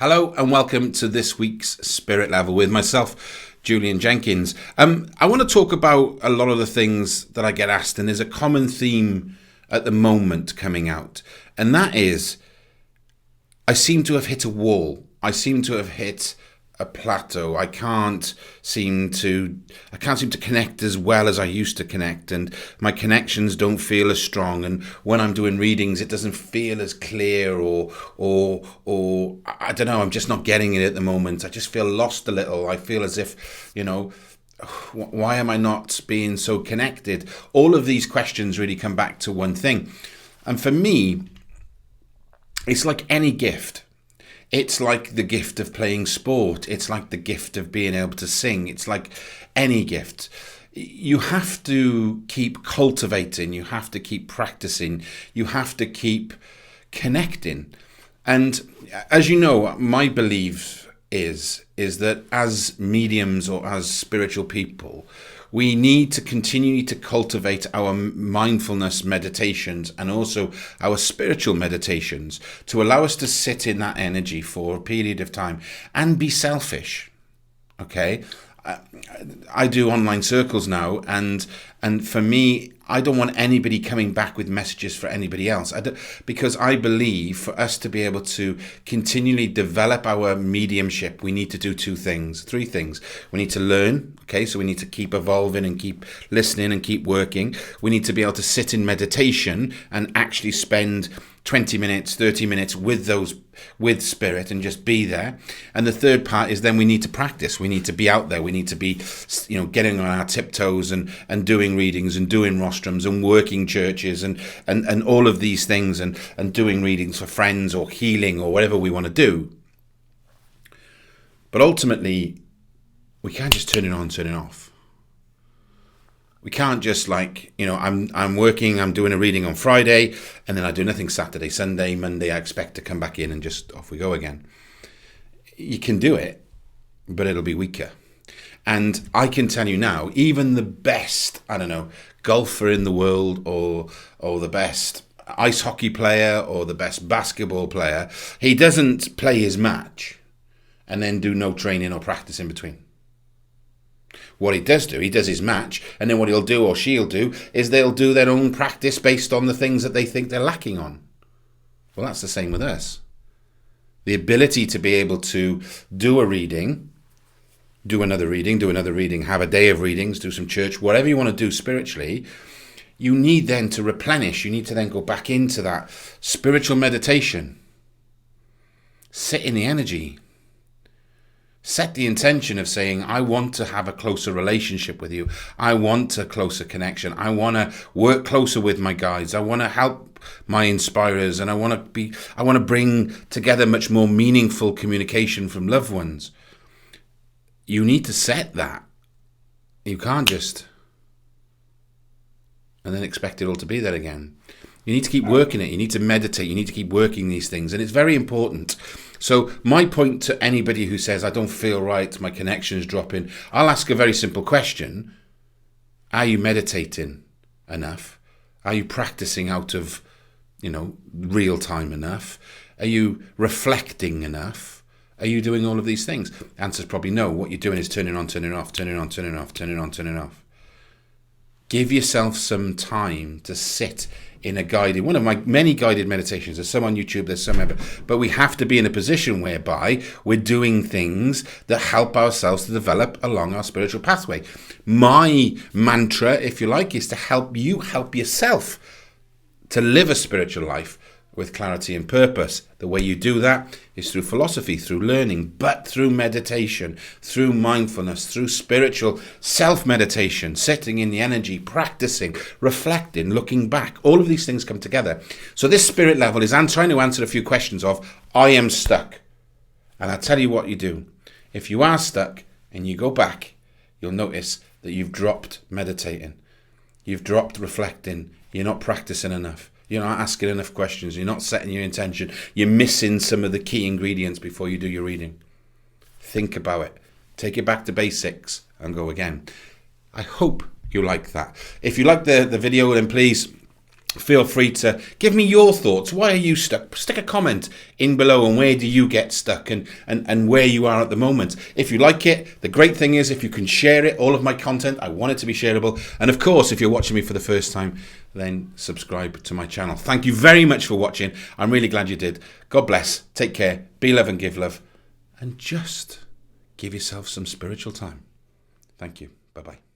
Hello and welcome to this week's Spirit Level with myself, Julian Jenkins. I want to talk about a lot of the things that I get asked, and there's a common theme at the moment coming out, and that is I seem to have hit a wall. I seem to have hit a plateau. I can't seem to connect as well as I used to connect, and my connections don't feel as strong, and when I'm doing readings it doesn't feel as clear, or I don't know, I'm just not getting it at the moment. I just feel lost a little. I feel as if, why am I not being so connected? All of these questions really come back to one thing, and for me it's like any gift. It's like the gift of playing sport. It's like the gift of being able to sing. It's like any gift. You have to keep cultivating. You have to keep practicing. You have to keep connecting. And as you know, my belief is that as mediums or as spiritual people, we need to continue to cultivate our mindfulness meditations and also our spiritual meditations to allow us to sit in that energy for a period of time and be selfish. Okay? I do online circles now, and for me, I don't want anybody coming back with messages for anybody else. Because I believe for us to be able to continually develop our mediumship, we need to do three things. We need to learn, okay? So we need to keep evolving and keep listening and keep working. We need to be able to sit in meditation and actually spend 20 minutes, 30 minutes with spirit and just be there. And the third part is then we need to practice. We need to be out there. We need to be, getting on our tiptoes and doing readings and doing rostrums and working churches and all of these things and doing readings for friends or healing or whatever we want to do. But ultimately, we can't just turn it on, turn it off. We can't just I'm working, I'm doing a reading on Friday, and then I do nothing Saturday, Sunday, Monday. I expect to come back in and just off we go again. You can do it, but it'll be weaker. And I can tell you now, even the best, golfer in the world or the best ice hockey player or the best basketball player, he doesn't play his match and then do no training or practice in between. What he does do, he does his match, and then what he'll do or she'll do is they'll do their own practice based on the things that they think they're lacking on. Well, that's the same with us. The ability to be able to do a reading, do another reading, have a day of readings, do some church, whatever you want to do spiritually, you need then to replenish. You need to then go back into that spiritual meditation. Sit in the energy. Set the intention of saying, I want to have a closer relationship with you. I want a closer connection. I want to work closer with my guides. I want to help my inspirers, and I want to bring together much more meaningful communication from loved ones. You need to set that. You can't just and then expect it all to be there again. You need to keep working it. You need to meditate. You need to keep working these things, and it's very important. So my point to anybody who says, I don't feel right, my connection's dropping, I'll ask a very simple question. Are you meditating enough? Are you practicing out of, real time enough? Are you reflecting enough? Are you doing all of these things? Answer's probably no. What you're doing is turning on, turning off, turning on, turning off, turning on, turning off. Give yourself some time to sit in a guided, one of my many guided meditations. There's some on YouTube, there's some ever, but we have to be in a position whereby we're doing things that help ourselves to develop along our spiritual pathway. My mantra, if you like, is to help you help yourself to live a spiritual life with clarity and purpose. The way you do that is through philosophy, through learning, but through meditation, through mindfulness, through spiritual self-meditation, sitting in the energy, practicing, reflecting, looking back. All of these things come together. So this spirit level is trying to answer a few questions of, I am stuck. And I'll tell you what you do. If you are stuck and you go back, you'll notice that you've dropped meditating. You've dropped reflecting. You're not practicing enough. You're not asking enough questions. You're not setting your intention. You're missing some of the key ingredients before you do your reading. Think about it. Take it back to basics and go again. I hope you like that. If you like the video, then please feel free to give me your thoughts. Why are you stuck? Stick a comment in below on where do you get stuck and where you are at the moment. If you like it, the great thing is if you can share it, all of my content, I want it to be shareable. And of course, if you're watching me for the first time, then subscribe to my channel. Thank you very much for watching. I'm really glad you did. God bless. Take care. Be love and give love. And just give yourself some spiritual time. Thank you. Bye-bye.